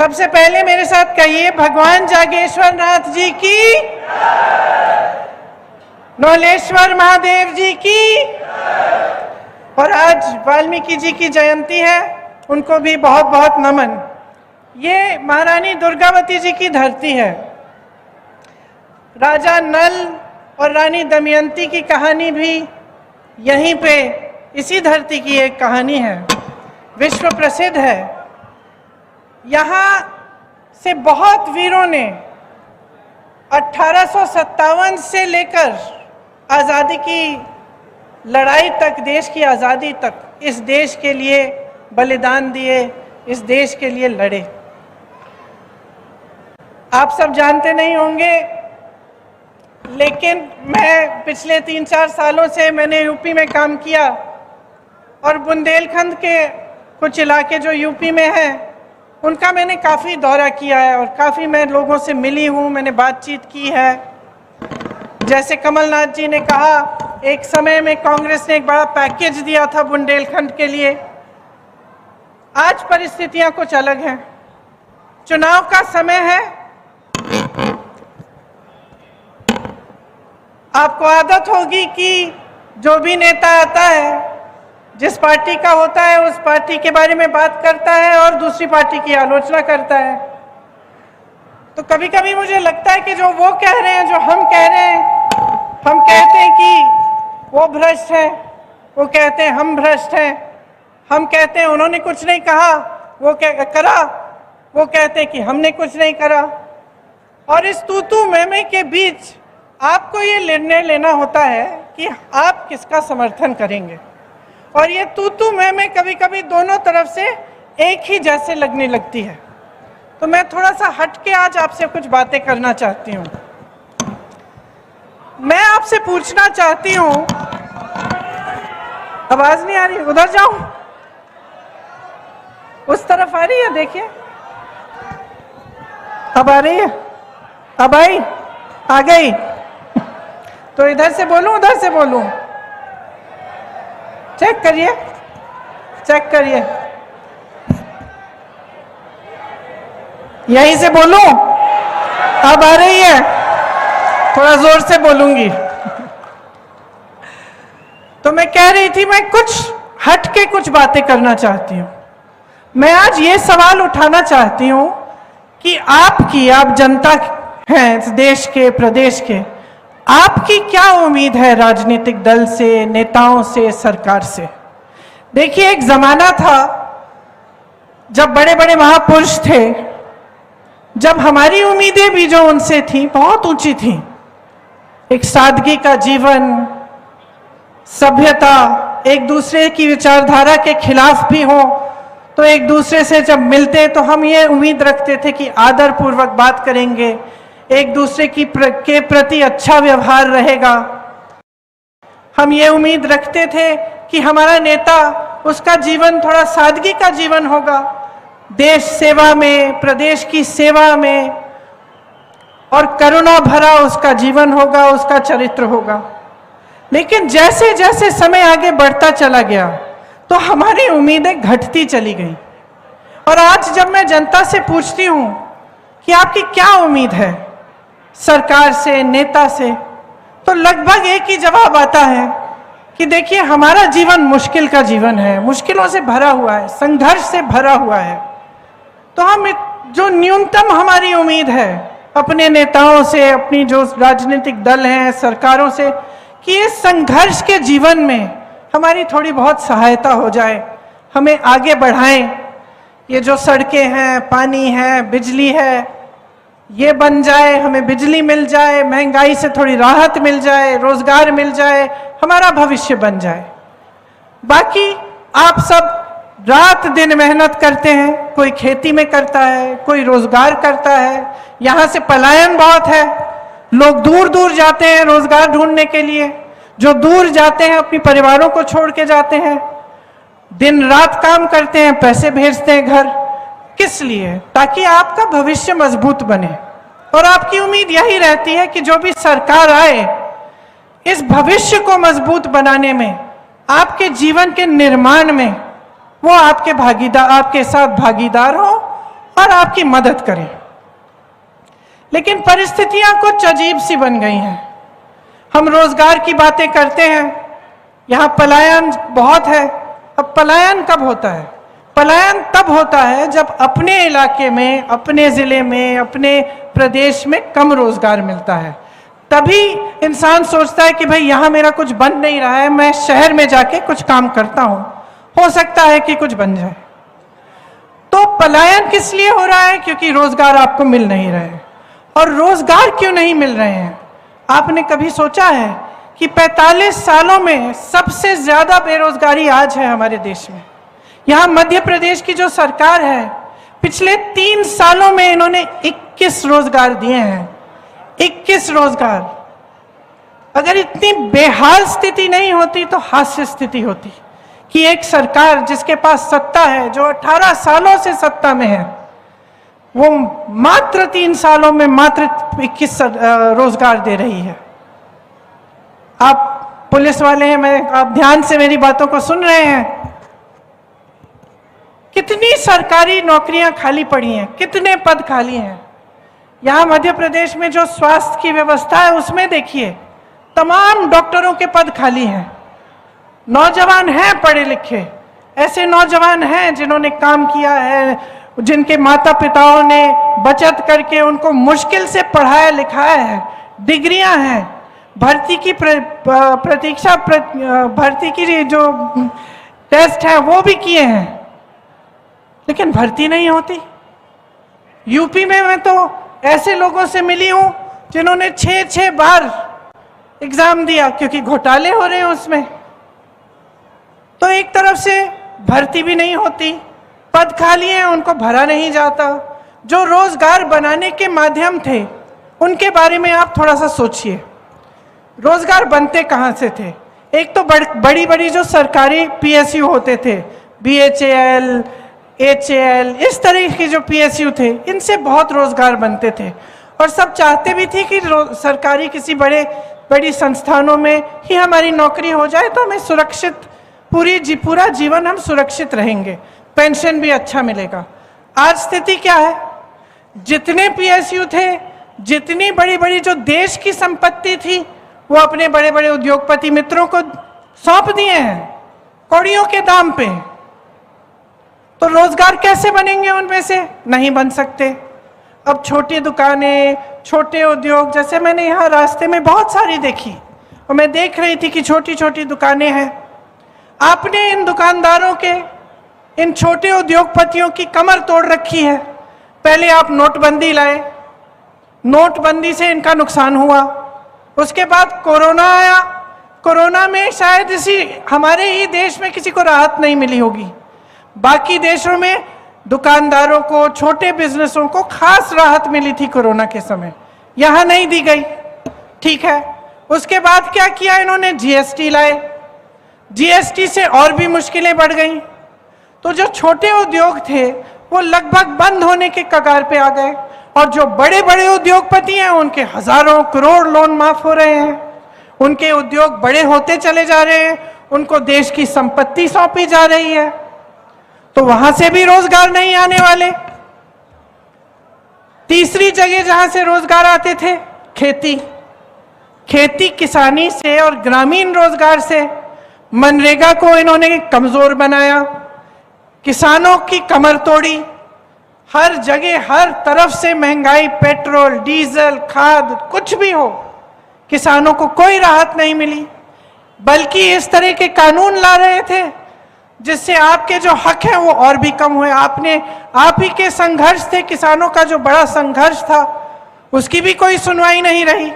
सबसे पहले मेरे साथ कहिए, भगवान जागेश्वर नाथ जी की, नौलेश्वर महादेव जी की। और आज वाल्मीकि जी की जयंती है, उनको भी बहुत बहुत नमन। ये महारानी दुर्गावती जी की धरती है। राजा नल और रानी दमयंती की कहानी भी यहीं पे, इसी धरती की एक कहानी है, विश्व प्रसिद्ध है। यहाँ से बहुत वीरों ने 1857 से लेकर आज़ादी की लड़ाई तक, देश की आज़ादी तक, इस देश के लिए बलिदान दिए, इस देश के लिए लड़े। आप सब जानते नहीं होंगे, लेकिन मैं पिछले 3-4 सालों से मैंने यूपी में काम किया और बुंदेलखंड के कुछ इलाके जो यूपी में हैं, उनका मैंने काफ़ी दौरा किया है और काफ़ी मैं लोगों से मिली हूँ, मैंने बातचीत की है। जैसे कमलनाथ जी ने कहा, एक समय में कांग्रेस ने एक बड़ा पैकेज दिया था बुंदेलखंड के लिए। आज परिस्थितियां कुछ अलग हैं, चुनाव का समय है। आपको आदत होगी कि जो भी नेता आता है, जिस पार्टी का होता है, उस पार्टी के बारे में बात करता है और दूसरी पार्टी की आलोचना करता है। तो कभी कभी मुझे लगता है कि जो वो कह रहे हैं, जो हम कह रहे हैं, हम कहते हैं कि वो भ्रष्ट है, वो कहते हैं हम भ्रष्ट हैं, हम कहते हैं उन्होंने कुछ नहीं कहा, वो करा, वो कहते हैं कि हमने कुछ नहीं करा। और इस तू मैं के बीच आपको ये निर्णय लेना होता है कि आप किसका समर्थन करेंगे। और ये तू मैं कभी कभी दोनों तरफ से एक ही जैसे लगने लगती है। तो मैं थोड़ा सा हट के आज आपसे कुछ बातें करना चाहती हूँ। मैं आपसे पूछना चाहती हूँ, आवाज नहीं आ रही, उधर जाऊं, उस तरफ आ रही है, देखिए अब आ रही है, अब आई, आ गई। तो इधर से बोलूं, उधर से बोलूं? चेक करिए, चेक करिए, यहीं से बोलूं? अब आ रही है? थोड़ा जोर से बोलूंगी। तो मैं कह रही थी, मैं कुछ हट के कुछ बातें करना चाहती हूं। मैं आज ये सवाल उठाना चाहती हूं कि आप जनता हैं इस देश के, प्रदेश के, आपकी क्या उम्मीद है राजनीतिक दल से, नेताओं से, सरकार से? देखिए, एक जमाना था जब बड़े बड़े महापुरुष थे, जब हमारी उम्मीदें भी जो उनसे थी बहुत ऊंची थी। एक सादगी का जीवन, सभ्यता, एक दूसरे की विचारधारा के खिलाफ भी हो तो एक दूसरे से जब मिलते तो हम ये उम्मीद रखते थे कि आदर पूर्वक बात करेंगे, एक दूसरे के प्रति अच्छा व्यवहार रहेगा। हम ये उम्मीद रखते थे कि हमारा नेता, उसका जीवन थोड़ा सादगी का जीवन होगा, देश सेवा में, प्रदेश की सेवा में, और करुणा भरा उसका जीवन होगा, उसका चरित्र होगा। लेकिन जैसे जैसे समय आगे बढ़ता चला गया तो हमारी उम्मीदें घटती चली गई। और आज जब मैं जनता से पूछती हूं कि आपकी क्या उम्मीद है सरकार से, नेता से, तो लगभग एक ही जवाब आता है कि देखिए, हमारा जीवन मुश्किल का जीवन है, मुश्किलों से भरा हुआ है, संघर्ष से भरा हुआ है। तो हम जो न्यूनतम हमारी उम्मीद है अपने नेताओं से, अपनी जो राजनीतिक दल हैं, सरकारों से, कि इस संघर्ष के जीवन में हमारी थोड़ी बहुत सहायता हो जाए, हमें आगे बढ़ाएं। ये जो सड़कें हैं, पानी है, बिजली है, ये बन जाए, हमें बिजली मिल जाए, महंगाई से थोड़ी राहत मिल जाए, रोजगार मिल जाए, हमारा भविष्य बन जाए। बाकी आप सब रात दिन मेहनत करते हैं, कोई खेती में करता है, कोई रोजगार करता है। यहाँ से पलायन बहुत है, लोग दूर दूर जाते हैं रोजगार ढूंढने के लिए। जो दूर जाते हैं अपने परिवारों को छोड़ के जाते हैं, दिन रात काम करते हैं, पैसे भेजते हैं घर। किस लिए? ताकि आपका भविष्य मजबूत बने। और आपकी उम्मीद यही रहती है कि जो भी सरकार आए, इस भविष्य को मजबूत बनाने में, आपके जीवन के निर्माण में वो आपके साथ भागीदार हो और आपकी मदद करें। लेकिन परिस्थितियां कुछ अजीब सी बन गई हैं। हम रोजगार की बातें करते हैं, यहाँ पलायन बहुत है। अब पलायन कब होता है? पलायन तब होता है जब अपने इलाके में, अपने जिले में, अपने प्रदेश में कम रोजगार मिलता है। तभी इंसान सोचता है कि भाई यहाँ मेरा कुछ बन नहीं रहा है, मैं शहर में जाके कुछ काम करता हूँ, हो सकता है कि कुछ बन जाए। तो पलायन किस लिए हो रहा है? क्योंकि रोजगार आपको मिल नहीं रहे। और रोजगार क्यों नहीं मिल रहे हैं? आपने कभी सोचा है कि 45 सालों में सबसे ज्यादा बेरोजगारी आज है हमारे देश में। यहाँ मध्य प्रदेश की जो सरकार है, पिछले 3 सालों में इन्होंने 21 रोजगार दिए हैं। 21 रोजगार। अगर इतनी बेहाल स्थिति नहीं होती तो हास्य स्थिति होती कि एक सरकार जिसके पास सत्ता है, जो 18 सालों से सत्ता में है, वो मात्र 3 सालों में मात्र 21 रोजगार दे रही है। आप पुलिस वाले हैं, आप ध्यान से मेरी बातों को सुन रहे हैं। कितनी सरकारी नौकरियां खाली पड़ी हैं, कितने पद खाली हैं। यहाँ मध्य प्रदेश में जो स्वास्थ्य की व्यवस्था है उसमें देखिए, तमाम डॉक्टरों के पद खाली हैं। नौजवान हैं पढ़े लिखे, ऐसे नौजवान हैं जिन्होंने काम किया है, जिनके माता पिताओं ने बचत करके उनको मुश्किल से पढ़ाया लिखाया है, डिग्रियां हैं, भर्ती की प्रतीक्षा भर्ती की जो टेस्ट है वो भी किए हैं, लेकिन भर्ती नहीं होती। यूपी में मैं तो ऐसे लोगों से मिली हूं जिन्होंने 6 बार एग्जाम दिया क्योंकि घोटाले हो रहे हैं उसमें। तो एक तरफ से भर्ती भी नहीं होती, पद खाली हैं, उनको भरा नहीं जाता। जो रोजगार बनाने के माध्यम थे उनके बारे में आप थोड़ा सा सोचिए। रोजगार बनते कहाँ से थे? एक तो बड़ी बड़ी जो सरकारी पीएसयू होते थे, बीएचईएल, एचएएल, इस तरह के जो पीएसयू थे, इनसे बहुत रोजगार बनते थे और सब चाहते भी थे कि सरकारी किसी बड़ी संस्थानों में ही हमारी नौकरी हो जाए तो हमें सुरक्षित पूरा जीवन हम सुरक्षित रहेंगे, पेंशन भी अच्छा मिलेगा। आज स्थिति क्या है? जितने पीएसयू थे, जितनी बड़ी बड़ी जो देश की संपत्ति थी, वो अपने बड़े बड़े उद्योगपति मित्रों को सौंप दिए हैं कौड़ियों के दाम पे। तो रोजगार कैसे बनेंगे? उनमें से नहीं बन सकते। अब छोटी दुकानें, छोटे उद्योग, जैसे मैंने यहाँ रास्ते में बहुत सारी देखी और मैं देख रही थी कि छोटी छोटी दुकानें हैं। आपने इन दुकानदारों के, इन छोटे उद्योगपतियों की कमर तोड़ रखी है। पहले आप नोटबंदी लाए, नोटबंदी से इनका नुकसान हुआ, उसके बाद कोरोना आया, कोरोना में शायद हमारे ही देश में किसी को राहत नहीं मिली होगी। बाकी देशों में दुकानदारों को, छोटे बिजनेसों को खास राहत मिली थी कोरोना के समय, यहाँ नहीं दी गई। ठीक है, उसके बाद क्या किया इन्होंने? जीएसटी लाए। जीएसटी से और भी मुश्किलें बढ़ गई। तो जो छोटे उद्योग थे वो लगभग बंद होने के कगार पे आ गए और जो बड़े बड़े उद्योगपति हैं उनके हजारों करोड़ लोन माफ हो रहे हैं, उनके उद्योग बड़े होते चले जा रहे हैं, उनको देश की संपत्ति सौंपी जा रही है, तो वहां से भी रोजगार नहीं आने वाले। तीसरी जगह जहां से रोजगार आते थे, खेती किसानी से और ग्रामीण रोजगार से। मनरेगा को इन्होंने कमजोर बनाया, किसानों की कमर तोड़ी, हर जगह हर तरफ से महंगाई, पेट्रोल, डीजल, खाद, कुछ भी हो, किसानों को कोई राहत नहीं मिली, बल्कि इस तरह के कानून ला रहे थे जिससे आपके जो हक हैं वो और भी कम हुए। आप ही के संघर्ष थे, किसानों का जो बड़ा संघर्ष था उसकी भी कोई सुनवाई नहीं रही।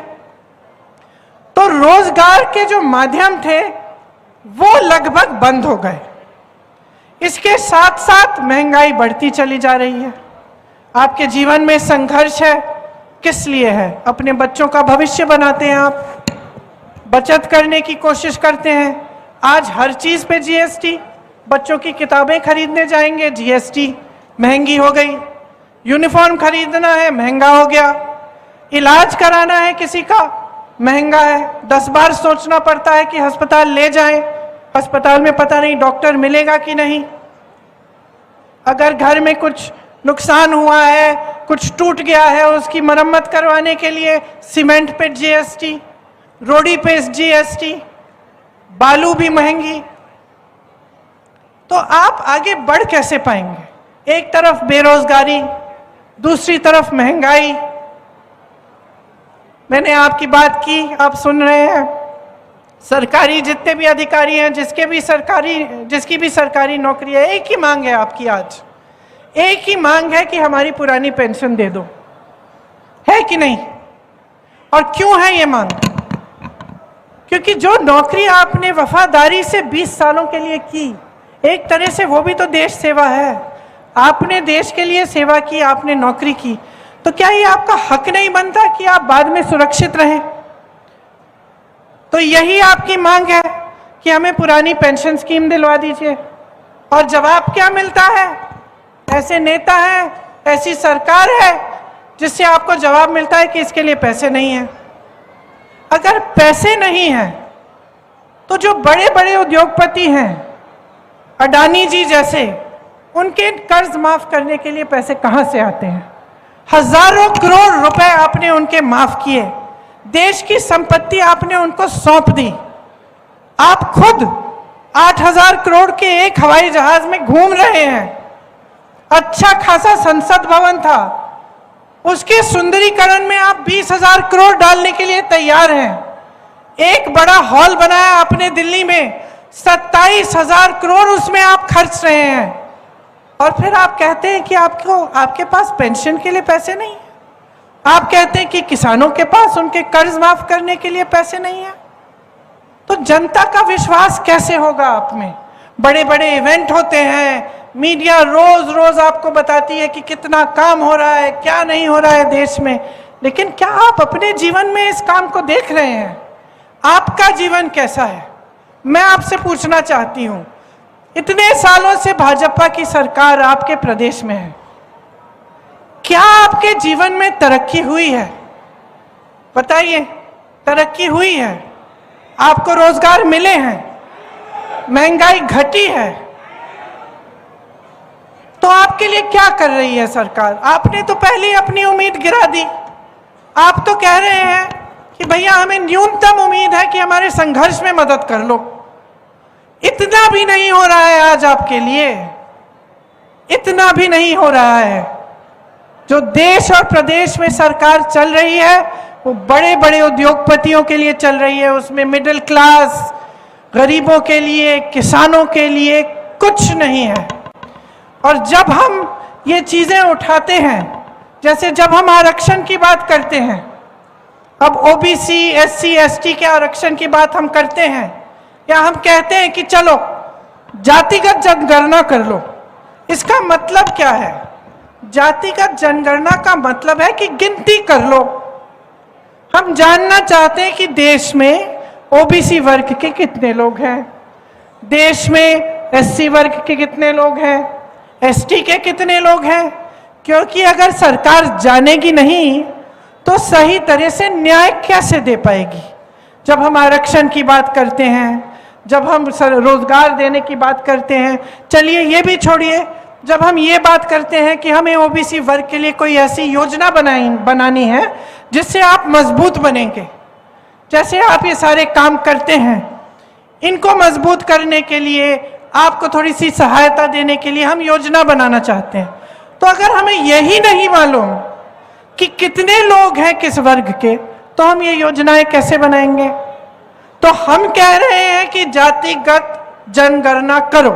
तो रोजगार के जो माध्यम थे वो लगभग बंद हो गए। इसके साथ साथ महंगाई बढ़ती चली जा रही है। आपके जीवन में संघर्ष है, किस लिए है? अपने बच्चों का भविष्य बनाते हैं आप, बचत करने की कोशिश करते हैं। आज हर चीज पे जीएसटी, बच्चों की किताबें खरीदने जाएंगे, जीएसटी महंगी हो गई, यूनिफॉर्म खरीदना है महंगा हो गया, इलाज कराना है किसी का महंगा है, 10 बार सोचना पड़ता है कि अस्पताल ले जाएं, अस्पताल में पता नहीं डॉक्टर मिलेगा कि नहीं। अगर घर में कुछ नुकसान हुआ है, कुछ टूट गया है, उसकी मरम्मत करवाने के लिए सीमेंट पे जीएसटी, रोडी पे जीएसटी, बालू भी महंगी। तो आप आगे बढ़ कैसे पाएंगे? एक तरफ बेरोजगारी, दूसरी तरफ महंगाई। मैंने आपकी बात की, आप सुन रहे हैं। सरकारी जितने भी अधिकारी हैं, जिसकी भी सरकारी नौकरी है, एक ही मांग है आपकी आज, एक ही मांग है कि हमारी पुरानी पेंशन दे दो, है कि नहीं? और क्यों है ये मांग? क्योंकि जो नौकरी आपने वफादारी से 20 सालों के लिए की, एक तरह से वो भी तो देश सेवा है। आपने देश के लिए सेवा की, आपने नौकरी की, तो क्या ये आपका हक नहीं बनता कि आप बाद में सुरक्षित रहें? तो यही आपकी मांग है कि हमें पुरानी पेंशन स्कीम दिलवा दीजिए। और जवाब क्या मिलता है? ऐसे नेता हैं, ऐसी सरकार है जिससे आपको जवाब मिलता है कि इसके लिए पैसे नहीं हैं। अगर पैसे नहीं हैं तो जो बड़े बड़े उद्योगपति हैं, अडानी जी जैसे, उनके कर्ज माफ करने के लिए पैसे कहां से आते हैं? हजारों करोड़ रुपए आपने उनके माफ किए, देश की संपत्ति आपने उनको सौंप दी। आप खुद 8,000 करोड़ के एक हवाई जहाज में घूम रहे हैं। अच्छा खासा संसद भवन था, उसके सुंदरीकरण में आप 20,000 करोड़ डालने के लिए तैयार हैं। एक बड़ा हॉल बनाया आपने दिल्ली में, 27,000 करोड़ उसमें आप खर्च रहे हैं। और फिर आप कहते हैं कि आपके पास पेंशन के लिए पैसे नहीं है। आप कहते हैं कि किसानों के पास उनके कर्ज माफ करने के लिए पैसे नहीं है। तो जनता का विश्वास कैसे होगा आप में? बड़े बड़े इवेंट होते हैं, मीडिया रोज रोज आपको बताती है कि कितना काम हो रहा है, क्या नहीं हो रहा है देश में, लेकिन क्या आप अपने जीवन में इस काम को देख रहे हैं? आपका जीवन कैसा है? मैं आपसे पूछना चाहती हूं, इतने सालों से भाजपा की सरकार आपके प्रदेश में है, क्या आपके जीवन में तरक्की हुई है? बताइए, तरक्की हुई है? आपको रोजगार मिले हैं? महंगाई घटी है? तो आपके लिए क्या कर रही है सरकार? आपने तो पहले अपनी उम्मीद गिरा दी। आप तो कह रहे हैं कि भैया हमें न्यूनतम उम्मीद है कि हमारे संघर्ष में मदद कर लो। इतना भी नहीं हो रहा है आज आपके लिए, इतना भी नहीं हो रहा है। जो देश और प्रदेश में सरकार चल रही है वो बड़े बड़े उद्योगपतियों के लिए चल रही है, उसमें मिडिल क्लास, गरीबों के लिए, किसानों के लिए कुछ नहीं है। और जब हम ये चीजें उठाते हैं, जैसे जब हम आरक्षण की बात करते हैं, अब ओबीसी, एससी, एसटी के आरक्षण की बात हम करते हैं, या हम कहते हैं कि चलो जातिगत जनगणना कर लो, इसका मतलब क्या है? जातिगत जनगणना का मतलब है कि गिनती कर लो। हम जानना चाहते हैं कि देश में ओबीसी वर्ग के कितने लोग हैं, देश में एससी वर्ग के कितने लोग हैं, एसटी के कितने लोग हैं। क्योंकि अगर सरकार जानेगी नहीं तो सही तरह से न्याय कैसे दे पाएगी? जब हम आरक्षण की बात करते हैं, जब हम रोजगार देने की बात करते हैं, चलिए ये भी छोड़िए, जब हम ये बात करते हैं कि हमें ओबीसी वर्ग के लिए कोई ऐसी योजना बनानी है जिससे आप मजबूत बनेंगे, जैसे आप ये सारे काम करते हैं, इनको मजबूत करने के लिए, आपको थोड़ी सी सहायता देने के लिए हम योजना बनाना चाहते हैं। तो अगर हमें यही नहीं मालूम कि कितने लोग हैं किस वर्ग के, तो हम ये योजनाएं कैसे बनाएंगे? तो हम कह रहे हैं कि जातिगत जनगणना करो।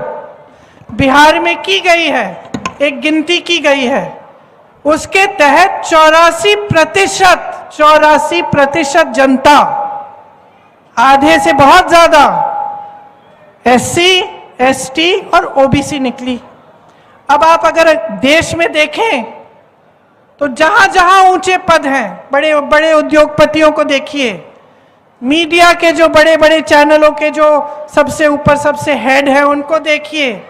बिहार में की गई है, एक गिनती की गई है, उसके तहत 84% जनता, आधे से बहुत ज्यादा एससी, एसटी और ओबीसी निकली। अब आप अगर देश में देखें तो जहां जहां ऊंचे पद हैं, बड़े बड़े उद्योगपतियों को देखिए, मीडिया के जो बड़े बड़े चैनलों के जो सबसे ऊपर सबसे हेड है उनको देखिए,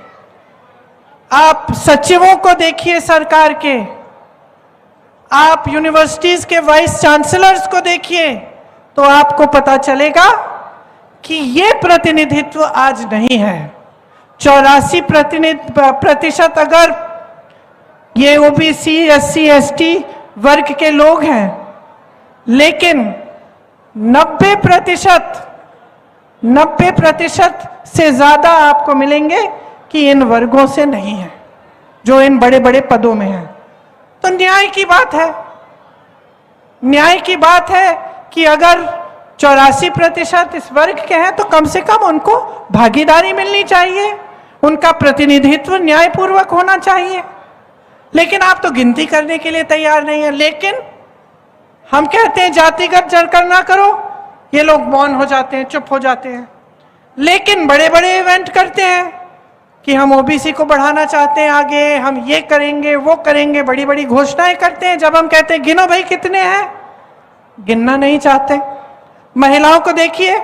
आप सचिवों को देखिए सरकार के, आप यूनिवर्सिटीज के वाइस चांसलर्स को देखिए, तो आपको पता चलेगा कि ये प्रतिनिधित्व आज नहीं है। 84% अगर ये ओबीसी, एससी, एसटी वर्ग के लोग हैं, लेकिन 90% से ज्यादा आपको मिलेंगे कि इन वर्गों से नहीं है, जो इन बड़े बड़े पदों में हैं। तो न्याय की बात है, न्याय की बात है कि अगर 84% इस वर्ग के हैं तो कम से कम उनको भागीदारी मिलनी चाहिए, उनका प्रतिनिधित्व न्यायपूर्वक होना चाहिए। लेकिन आप तो गिनती करने के लिए तैयार नहीं है। लेकिन हम कहते हैं जातिगत जलकर ना करो, ये लोग मौन हो जाते हैं, चुप हो जाते हैं। लेकिन बड़े बड़े इवेंट करते हैं कि हम ओबीसी को बढ़ाना चाहते हैं आगे, हम ये करेंगे वो करेंगे, बड़ी बड़ी घोषणाएं करते हैं। जब हम कहते हैं गिनो भाई कितने हैं, गिनना नहीं चाहते। महिलाओं को देखिए,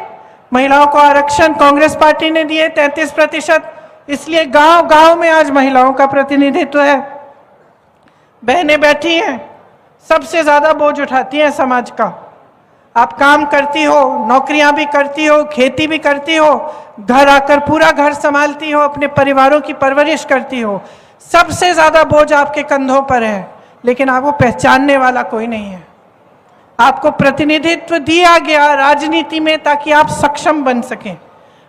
महिलाओं को आरक्षण कांग्रेस पार्टी ने दिए 33%, इसलिए गांव गांव में आज महिलाओं का प्रतिनिधित्व है। बहनें बैठी हैं, सबसे ज्यादा बोझ उठाती हैं समाज का। आप काम करती हो, नौकरियां भी करती हो, खेती भी करती हो, घर आकर पूरा घर संभालती हो, अपने परिवारों की परवरिश करती हो, सबसे ज्यादा बोझ आपके कंधों पर है। लेकिन आपको पहचानने वाला कोई नहीं है। आपको प्रतिनिधित्व दिया गया राजनीति में ताकि आप सक्षम बन सकें।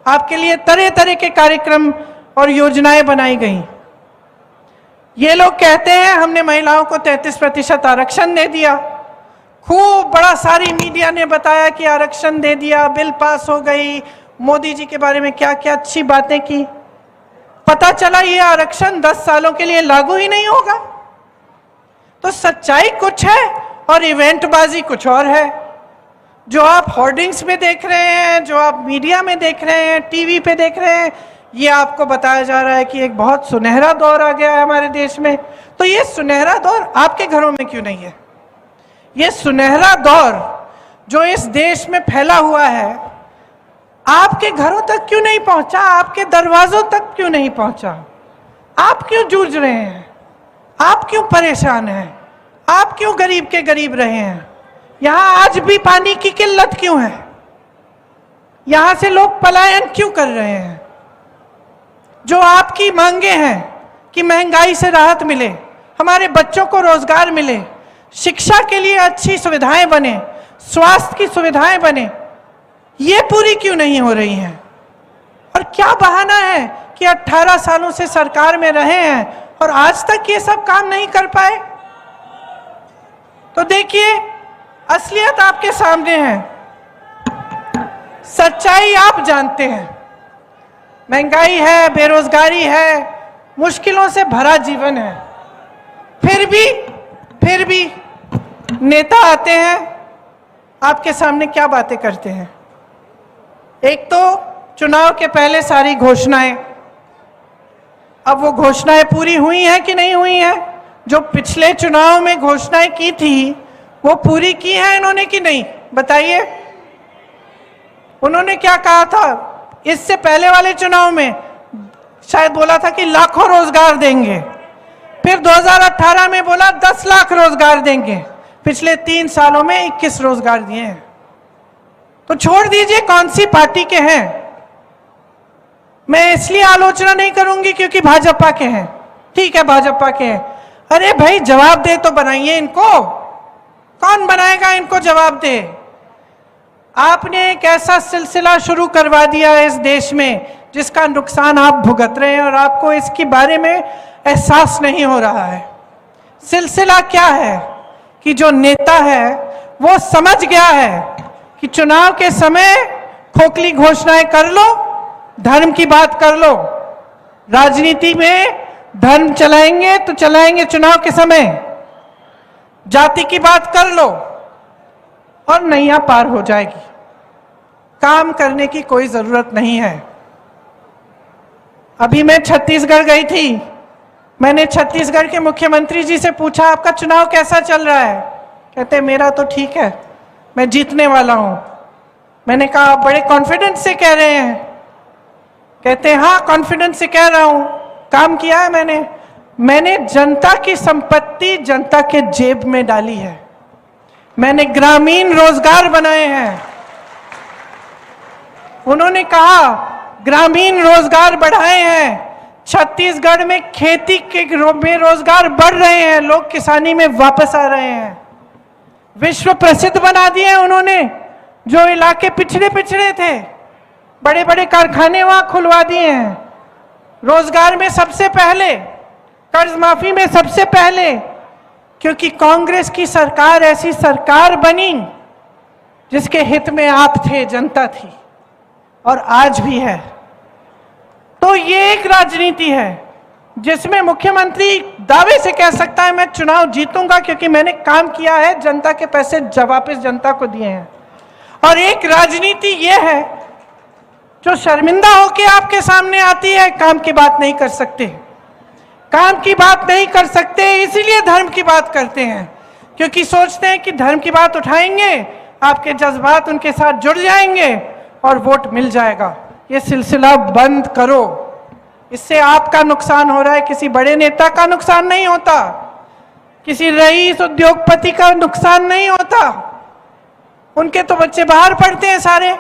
आपके लिए तरह तरह के कार्यक्रम और योजनाएं बनाई गई। ये लोग कहते हैं हमने महिलाओं को 33% आरक्षण दे दिया, खूब बड़ा सारी मीडिया ने बताया कि आरक्षण दे दिया, बिल पास हो गई, मोदी जी के बारे में क्या क्या अच्छी बातें की। पता चला ये आरक्षण 10 सालों के लिए लागू ही नहीं होगा। तो सच्चाई कुछ है और इवेंटबाजी कुछ और है। जो आप होर्डिंग्स में देख रहे हैं, जो आप मीडिया में देख रहे हैं, टीवी पे देख रहे हैं, ये आपको बताया जा रहा है कि एक बहुत सुनहरा दौर आ गया है हमारे देश में। तो ये सुनहरा दौर आपके घरों में क्यों नहीं है? ये सुनहरा दौर जो इस देश में फैला हुआ है आपके घरों तक क्यों नहीं पहुंचा? आपके दरवाजों तक क्यों नहीं पहुंचा? आप क्यों जूझ रहे हैं? आप क्यों परेशान हैं? आप क्यों गरीब के गरीब रहे हैं? यहां आज भी पानी की किल्लत क्यों है? यहां से लोग पलायन क्यों कर रहे हैं? जो आपकी मांगे हैं कि महंगाई से राहत मिले, हमारे बच्चों को रोजगार मिले, शिक्षा के लिए अच्छी सुविधाएं बने, स्वास्थ्य की सुविधाएं बने, ये पूरी क्यों नहीं हो रही हैं? और क्या बहाना है कि 18 सालों से सरकार में रहे हैं और आज तक ये सब काम नहीं कर पाए? तो देखिए, असलियत आपके सामने है, सच्चाई आप जानते हैं। महंगाई है, बेरोजगारी है, मुश्किलों से भरा जीवन है। फिर भी नेता आते हैं, आपके सामने क्या बातें करते हैं? एक तो चुनाव के पहले सारी घोषणाएं, अब वो घोषणाएं पूरी हुई हैं कि नहीं हुई हैं? जो पिछले चुनाव में घोषणाएं की थी वो पूरी की हैं इन्होंने कि नहीं? बताइए। उन्होंने क्या कहा था? इससे पहले वाले चुनाव में शायद बोला था कि लाखों रोजगार देंगे, फिर 2018 में बोला 10 लाख रोजगार देंगे। पिछले 3 सालों में 21 रोजगार दिए हैं। तो छोड़ दीजिए कौन सी पार्टी के हैं, मैं इसलिए आलोचना नहीं करूंगी क्योंकि भाजपा के हैं। ठीक है, भाजपा के हैं। अरे भाई जवाब दे तो बनाइए इनको, कौन बनाएगा इनको जवाब दे? आपने एक ऐसा सिलसिला शुरू करवा दिया है इस देश में जिसका नुकसान आप भुगत रहे हैं और आपको इसके बारे में एहसास नहीं हो रहा है। सिलसिला क्या है कि जो नेता है वो समझ गया है कि चुनाव के समय खोखली घोषणाएं कर लो, धर्म की बात कर लो, राजनीति में धर्म चलाएंगे तो चलाएंगे चुनाव के समय, जाति की बात कर लो और नैया पार हो जाएगी। काम करने की कोई जरूरत नहीं है। अभी मैं छत्तीसगढ़ गई थी, मैंने छत्तीसगढ़ के मुख्यमंत्री जी से पूछा आपका चुनाव कैसा चल रहा है? कहते मेरा तो ठीक है, मैं जीतने वाला हूं। मैंने कहा आप बड़े कॉन्फिडेंस से कह रहे हैं? कहते हाँ कॉन्फिडेंस से कह रहा हूं, काम किया है मैंने जनता की संपत्ति जनता के जेब में डाली है, मैंने ग्रामीण रोजगार बनाए हैं। उन्होंने कहा ग्रामीण रोजगार बढ़ाए हैं छत्तीसगढ़ में खेती के में रोजगार बढ़ रहे हैं, लोग किसानी में वापस आ रहे हैं। विश्व प्रसिद्ध बना दिए हैं उन्होंने। जो इलाके पिछड़े पिछड़े थे, बड़े बड़े कारखाने वहां खुलवा दिए हैं। रोजगार में सबसे पहले, कर्ज माफी में सबसे पहले, क्योंकि कांग्रेस की सरकार ऐसी सरकार बनी जिसके हित में आप थे, जनता थी, और आज भी है। तो ये एक राजनीति है जिसमें मुख्यमंत्री दावे से कह सकता है मैं चुनाव जीतूंगा क्योंकि मैंने काम किया है, जनता के पैसे वापस जनता को दिए हैं। और एक राजनीति ये है जो शर्मिंदा होकर आपके सामने आती है, काम की बात नहीं कर सकते। काम की बात नहीं कर सकते इसीलिए धर्म की बात करते हैं, क्योंकि सोचते हैं कि धर्म की बात उठाएंगे, आपके जज्बात उनके साथ जुड़ जाएंगे और वोट मिल जाएगा। ये सिलसिला बंद करो। इससे आपका नुकसान हो रहा है, किसी बड़े नेता का नुकसान नहीं होता, किसी रईस उद्योगपति का नुकसान नहीं होता। उनके तो बच्चे बाहर पढ़ते हैं सारे,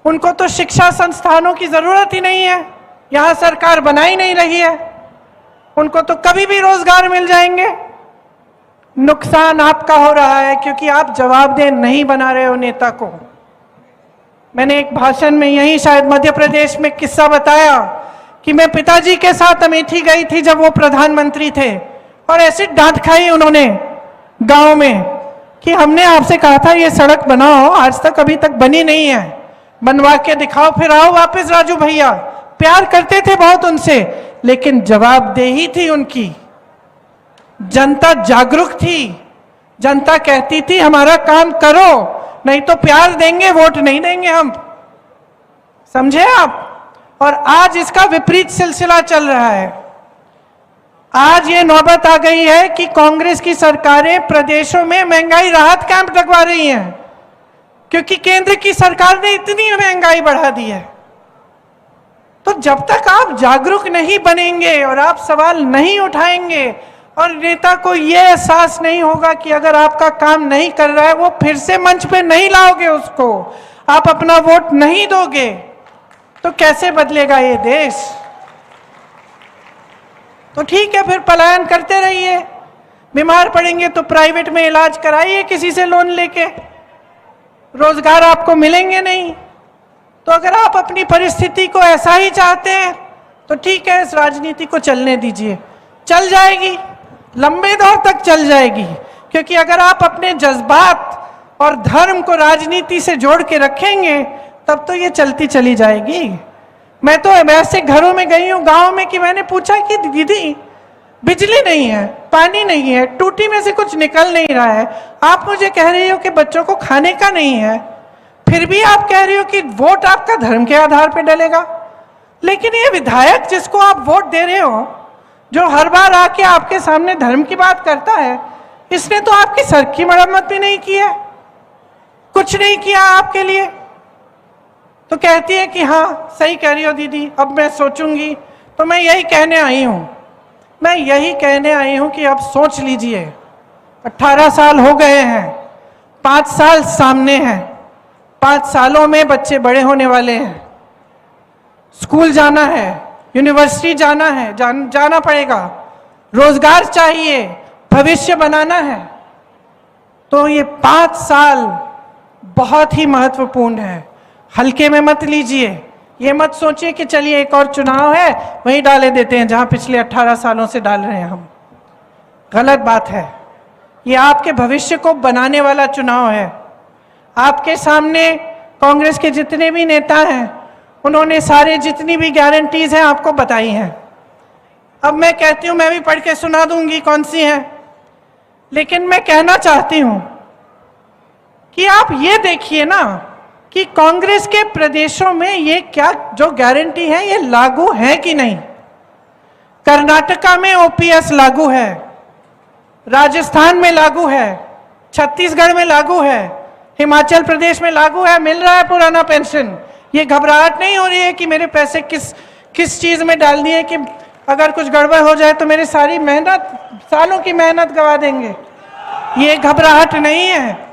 उनको तो शिक्षा संस्थानों की जरूरत ही नहीं है, यहां सरकार बना ही नहीं रही है, उनको तो कभी भी रोजगार मिल जाएंगे। नुकसान आपका हो रहा है क्योंकि आप जवाबदेह नहीं बना रहे हो नेता को। मैंने एक भाषण में यही शायद मध्य प्रदेश में किस्सा बताया कि मैं पिताजी के साथ अमेठी गई थी जब वो प्रधानमंत्री थे, और ऐसी डांट खाई उन्होंने गांव में कि हमने आपसे कहा था ये सड़क बनाओ, आज तक अभी तक बनी नहीं है, बनवा के दिखाओ फिर आओ वापस राजू भैया। प्यार करते थे बहुत उनसे, लेकिन जवाबदेही थी उनकी। जनता जागरूक थी, जनता कहती थी हमारा काम करो, नहीं तो प्यार देंगे, वोट नहीं देंगे हम। समझे आप? और आज इसका विपरीत सिलसिला चल रहा है। आज ये नौबत आ गई है कि कांग्रेस की सरकारें प्रदेशों में महंगाई राहत कैंप लगवा रही हैं, क्योंकि केंद्र की सरकार ने इतनी महंगाई बढ़ा दी है। तो जब तक आप जागरूक नहीं बनेंगे और आप सवाल नहीं उठाएंगे और नेता को यह एहसास नहीं होगा कि अगर आपका काम नहीं कर रहा है वो फिर से मंच पे नहीं लाओगे उसको, आप अपना वोट नहीं दोगे, तो कैसे बदलेगा ये देश? तो ठीक है, फिर पलायन करते रहिए। बीमार पड़ेंगे तो प्राइवेट में इलाज कराइए किसी से लोन लेके, रोजगार आपको मिलेंगे नहीं। तो अगर आप अपनी परिस्थिति को ऐसा ही चाहते हैं तो ठीक है, इस राजनीति को चलने दीजिए, चल जाएगी, लंबे दौर तक चल जाएगी। क्योंकि अगर आप अपने जज्बात और धर्म को राजनीति से जोड़ के रखेंगे तब तो ये चलती चली जाएगी। मैं तो ऐसे घरों में गई हूँ गांव में कि मैंने पूछा कि दीदी बिजली नहीं है, पानी नहीं है, टूटी में से कुछ निकल नहीं रहा है, आप मुझे कह रही हो कि बच्चों को खाने का नहीं है, फिर भी आप कह रही हो कि वोट आपका धर्म के आधार पर डलेगा। लेकिन ये विधायक जिसको आप वोट दे रहे हो, जो हर बार आके आपके सामने धर्म की बात करता है, इसने तो आपकी सड़क की मरम्मत भी नहीं की है, कुछ नहीं किया आपके लिए। तो कहती है कि हाँ सही कह रही हो दीदी, अब मैं सोचूंगी। तो मैं यही कहने आई हूं कि अब सोच लीजिए। 18 साल हो गए हैं, 5 साल सामने हैं, 5 सालों में बच्चे बड़े होने वाले हैं, स्कूल जाना है, यूनिवर्सिटी जाना है, जाना पड़ेगा, रोजगार चाहिए, भविष्य बनाना है। तो ये 5 साल बहुत ही महत्वपूर्ण है, हल्के में मत लीजिए। ये मत सोचिए कि चलिए एक और चुनाव है वहीं डाले देते हैं जहां पिछले 18 सालों से डाल रहे हैं हम। गलत बात है। ये आपके भविष्य को बनाने वाला चुनाव है। आपके सामने कांग्रेस के जितने भी नेता हैं उन्होंने सारे जितनी भी गारंटीज हैं आपको बताई हैं। अब मैं कहती हूं, मैं भी पढ़ के सुना दूंगी कौन सी हैं, लेकिन मैं कहना चाहती हूं कि आप ये देखिए ना कि कांग्रेस के प्रदेशों में ये क्या जो गारंटी है ये लागू है कि नहीं। कर्नाटका में ओपीएस लागू है, राजस्थान में लागू है, छत्तीसगढ़ में लागू है, हिमाचल प्रदेश में लागू है, मिल रहा है पुराना पेंशन। ये घबराहट नहीं हो रही है कि मेरे पैसे किस चीज में डाल दिए कि अगर कुछ गड़बड़ हो जाए तो मेरी सारी मेहनत, सालों की मेहनत गवा देंगे। ये घबराहट नहीं है।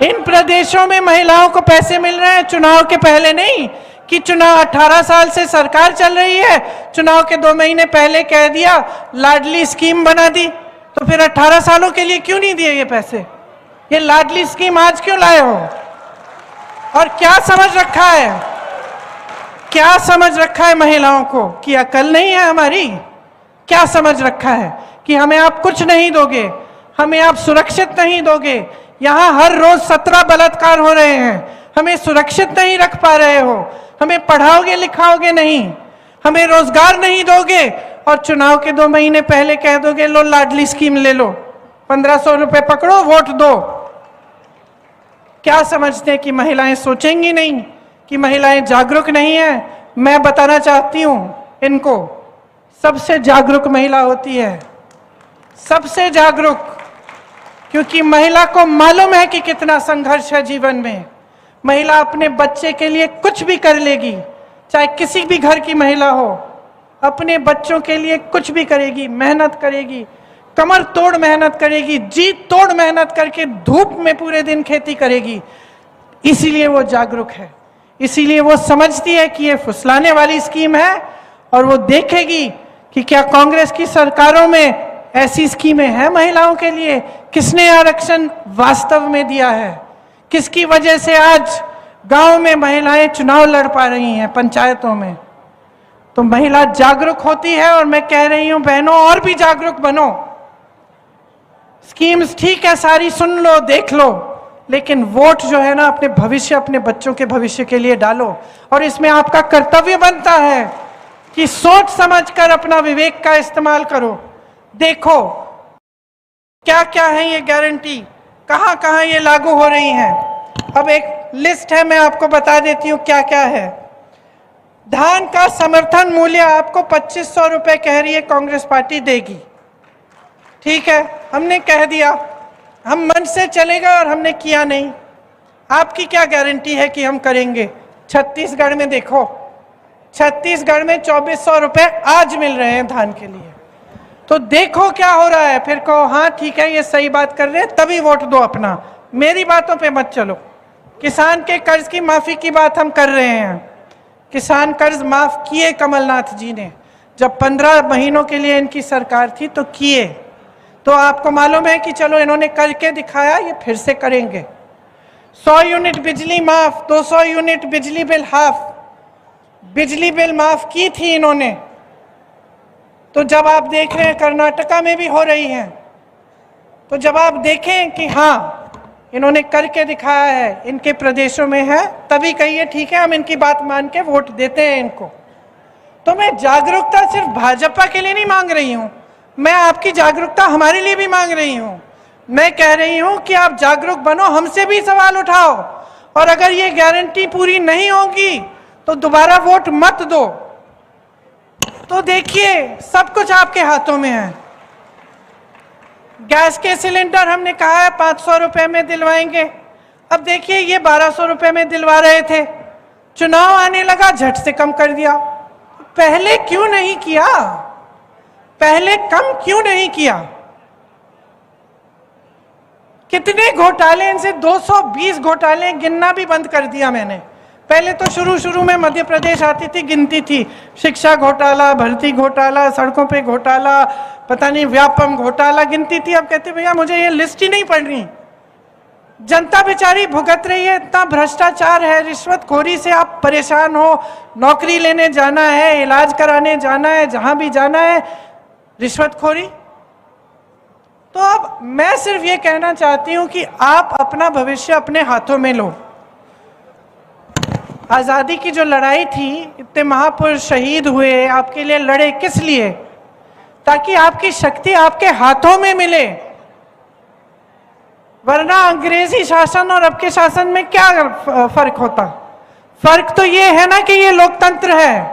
इन प्रदेशों में महिलाओं को पैसे मिल रहे हैं चुनाव के पहले नहीं, कि चुनाव 18 साल से सरकार चल रही है, चुनाव के 2 महीने पहले कह दिया लाडली स्कीम बना दी, तो फिर 18 सालों के लिए क्यों नहीं दिए ये पैसे? ये लाडली स्कीम आज क्यों लाए हो? और क्या समझ रखा है, क्या समझ रखा है महिलाओं को कि अकल नहीं है हमारी? क्या समझ रखा है कि हमें आप कुछ नहीं दोगे, हमें आप सुरक्षित नहीं दोगे? यहाँ हर रोज 17 बलात्कार हो रहे हैं, हमें सुरक्षित नहीं रख पा रहे हो, हमें पढ़ाओगे लिखाओगे नहीं, हमें रोजगार नहीं दोगे, और चुनाव के 2 महीने पहले कह दोगे लो लाडली स्कीम ले लो, 1500 रुपए पकड़ो वोट दो। क्या समझते हैं कि महिलाएं सोचेंगी नहीं, कि महिलाएं जागरूक नहीं है? मैं बताना चाहती हूं इनको, सबसे जागरूक महिला होती है, सबसे जागरूक, क्योंकि महिला को मालूम है कि कितना संघर्ष है जीवन में। महिला अपने बच्चे के लिए कुछ भी कर लेगी, चाहे किसी भी घर की महिला हो, अपने बच्चों के लिए कुछ भी करेगी, मेहनत करेगी, कमर तोड़ मेहनत करेगी, जी तोड़ मेहनत करके धूप में पूरे दिन खेती करेगी। इसीलिए वो जागरूक है, इसीलिए वो समझती है कि ये फुसलाने वाली स्कीम है, और वो देखेगी कि क्या कांग्रेस की सरकारों में ऐसी स्कीमें हैं महिलाओं के लिए, किसने आरक्षण वास्तव में दिया है, किसकी वजह से आज गांव में महिलाएं चुनाव लड़ पा रही हैं, पंचायतों में। तो महिला जागरूक होती है, और मैं कह रही हूं बहनों और भी जागरूक बनो। स्कीम्स ठीक है, सारी सुन लो देख लो, लेकिन वोट जो है ना अपने भविष्य, अपने बच्चों के भविष्य के लिए डालो। और इसमें आपका कर्तव्य बनता है कि सोच समझकर अपना विवेक का इस्तेमाल करो। देखो क्या क्या है ये गारंटी, कहां कहां ये लागू हो रही हैं। अब एक लिस्ट है, मैं आपको बता देती हूं क्या क्या है। धान का समर्थन मूल्य आपको 2500 रुपए कह रही है कांग्रेस पार्टी देगी, ठीक है, हमने कह दिया, हम मन से चलेगा और हमने किया नहीं। आपकी क्या गारंटी है कि हम करेंगे? छत्तीसगढ़ में देखो, छत्तीसगढ़ में 2400 रुपए आज मिल रहे हैं धान के लिए। तो देखो क्या हो रहा है, फिर कहो हाँ ठीक है ये सही बात कर रहे हैं, तभी वोट दो अपना, मेरी बातों पे मत चलो। किसान के कर्ज की माफी की बात हम कर रहे हैं, किसान कर्ज माफ किए कमलनाथ जी ने, जब 15 महीनों के लिए इनकी सरकार थी तो किए। तो आपको मालूम है कि चलो इन्होंने करके दिखाया, ये फिर से करेंगे। 100 यूनिट बिजली माफ, 200 यूनिट बिजली बिल हाफ, बिजली बिल माफ की थी इन्होंने। तो जब आप देख रहे हैं कर्नाटका में भी हो रही हैं, तो जब आप देखें कि हाँ इन्होंने करके दिखाया है, इनके प्रदेशों में है, तभी कहिए ठीक है हम इनकी बात मान के वोट देते हैं इनको। तो मैं जागरूकता सिर्फ भाजपा के लिए नहीं मांग रही हूं, मैं आपकी जागरूकता हमारे लिए भी मांग रही हूं। मैं कह रही हूं कि आप जागरूक बनो, हमसे भी सवाल उठाओ, और अगर ये गारंटी पूरी नहीं होगी तो दोबारा वोट मत दो। तो देखिए सब कुछ आपके हाथों में है। गैस के सिलेंडर हमने कहा है 500 रुपए में दिलवाएंगे, अब देखिए ये 1200 रुपए में दिलवा रहे थे, चुनाव आने लगा झट से कम कर दिया। पहले क्यों नहीं किया, पहले कम क्यों नहीं किया? कितने घोटाले, इनसे 220 घोटाले गिनना भी बंद कर दिया मैंने। पहले तो शुरू में मध्य प्रदेश आती थी, गिनती थी, शिक्षा घोटाला, भर्ती घोटाला, सड़कों पे घोटाला, पता नहीं व्यापम घोटाला गिनती थी। अब कहते भैया मुझे ये लिस्ट ही नहीं पढ़ रही, जनता बेचारी भुगत रही है, इतना भ्रष्टाचार है, रिश्वतखोरी से आप परेशान हो, नौकरी लेने जाना है, इलाज कराने जाना है, जहां भी जाना है रिश्वतखोरी। तो अब मैं सिर्फ ये कहना चाहती हूं कि आप अपना भविष्य अपने हाथों में लो। आजादी की जो लड़ाई थी, इतने महापुरुष शहीद हुए, आपके लिए लड़े, किस लिए? ताकि आपकी शक्ति आपके हाथों में मिले। वरना अंग्रेजी शासन और अब के शासन में क्या फर्क होता? फर्क तो ये है ना कि ये लोकतंत्र है,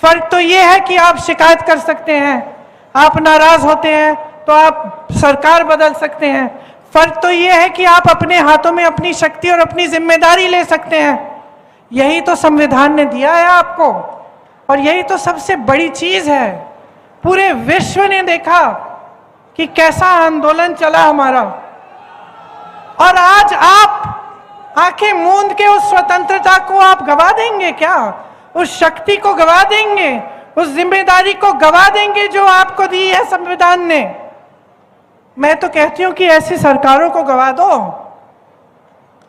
फर्क तो ये है कि आप शिकायत कर सकते हैं, आप नाराज होते हैं तो आप सरकार बदल सकते हैं। फर्क तो ये है कि आप अपने हाथों में अपनी शक्ति और अपनी जिम्मेदारी ले सकते हैं। यही तो संविधान ने दिया है आपको, और यही तो सबसे बड़ी चीज है। पूरे विश्व ने देखा कि कैसा आंदोलन चला हमारा, और आज आप आंखें मूंद के उस स्वतंत्रता को आप गवा देंगे क्या? उस शक्ति को गवा देंगे, उस जिम्मेदारी को गवा देंगे जो आपको दी है संविधान ने? मैं तो कहती हूं कि ऐसी सरकारों को गवा दो,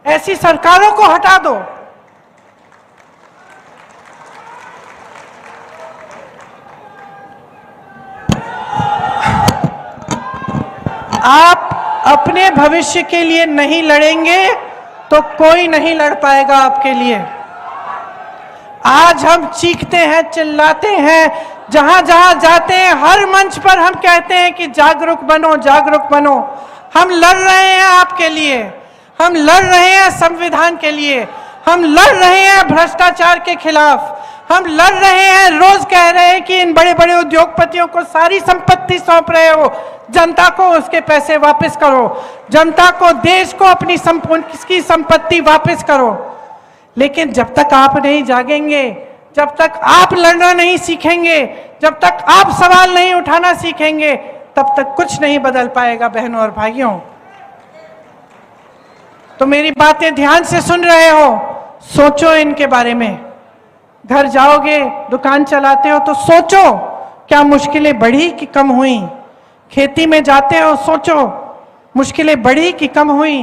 ऐसी सरकारों को हटा दो। आप अपने भविष्य के लिए नहीं लड़ेंगे तो कोई नहीं लड़ पाएगा आपके लिए। आज हम चीखते हैं, चिल्लाते हैं, जहां जहां जाते हैं हर मंच पर हम कहते हैं कि जागरूक बनो, जागरूक बनो। हम लड़ रहे हैं आपके लिए, हम लड़ रहे हैं संविधान के लिए, हम लड़ रहे हैं भ्रष्टाचार के खिलाफ, हम लड़ रहे हैं। रोज कह रहे हैं कि इन बड़े बड़े उद्योगपतियों को सारी संपत्ति सौंप रहे हो, जनता को उसके पैसे वापस करो, जनता को, देश को अपनी संपत्ति वापस करो। लेकिन जब तक आप नहीं जागेंगे, जब तक आप लड़ना नहीं सीखेंगे, जब तक आप सवाल नहीं उठाना सीखेंगे, तब तक कुछ नहीं बदल पाएगा बहनों और भाइयों। तो मेरी बातें ध्यान से सुन रहे हो, सोचो इनके बारे में। घर जाओगे, दुकान चलाते हो तो सोचो क्या मुश्किलें बढ़ी कि कम हुई? खेती में जाते हो, सोचो मुश्किलें बढ़ी कि कम हुई?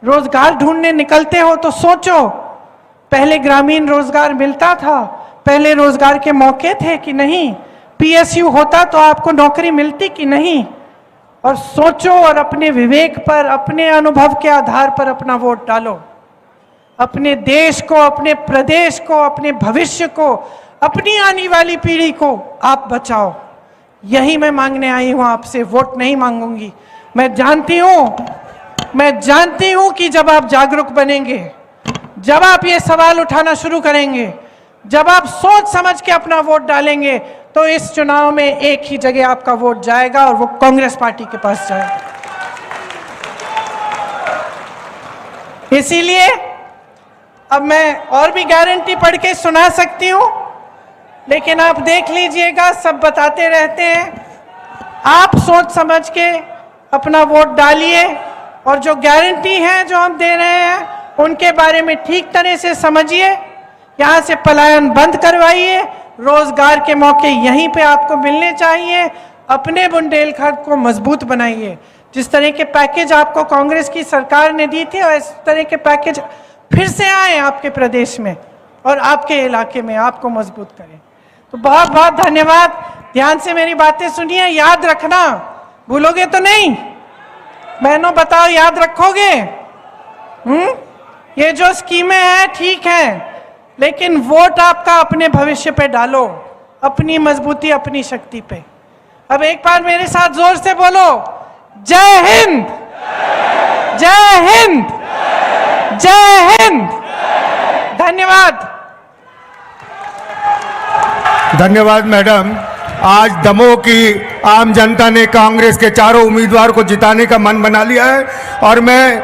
रोजगार ढूंढने निकलते हो तो सोचो पहले ग्रामीण रोजगार मिलता था, पहले रोजगार के मौके थे कि नहीं? पीएसयू होता तो आपको नौकरी मिलती कि नहीं? और सोचो और अपने विवेक पर, अपने अनुभव के आधार पर अपना वोट डालो। अपने देश को, अपने प्रदेश को, अपने भविष्य को, अपनी आने वाली पीढ़ी को आप बचाओ। यही मैं मांगने आई हूं आपसे, वोट नहीं मांगूंगी। मैं जानती हूं कि जब आप जागरूक बनेंगे, जब आप ये सवाल उठाना शुरू करेंगे, जब आप सोच समझ के अपना वोट डालेंगे, तो इस चुनाव में एक ही जगह आपका वोट जाएगा और वो कांग्रेस पार्टी के पास जाएगा। इसीलिए अब मैं और भी गारंटी पढ़ के सुना सकती हूं, लेकिन आप देख लीजिएगा, सब बताते रहते हैं। आप सोच समझ के अपना वोट डालिए और जो गारंटी है जो हम दे रहे हैं उनके बारे में ठीक तरह से समझिए। यहाँ से पलायन बंद करवाइए, रोजगार के मौके यहीं पे आपको मिलने चाहिए। अपने बुंदेलखंड को मजबूत बनाइए। जिस तरह के पैकेज आपको कांग्रेस की सरकार ने दी थी, और इस तरह के पैकेज फिर से आए आपके प्रदेश में और आपके इलाके में, आपको मजबूत करें। तो बहुत बहुत धन्यवाद। ध्यान से मेरी बातें सुनिए, याद रखना, भूलोगे तो नहीं? बहनों बताओ, याद रखोगे? ये जो स्कीमें हैं ठीक है, लेकिन वोट आपका अपने भविष्य पे डालो, अपनी मजबूती, अपनी शक्ति पे। अब एक बार मेरे साथ जोर से बोलो, जय हिंद, जय हिंद, जय हिंद। धन्यवाद। धन्यवाद मैडम। आज दमोह की आम जनता ने कांग्रेस के चारों उम्मीदवार को जिताने का मन बना लिया है और मैं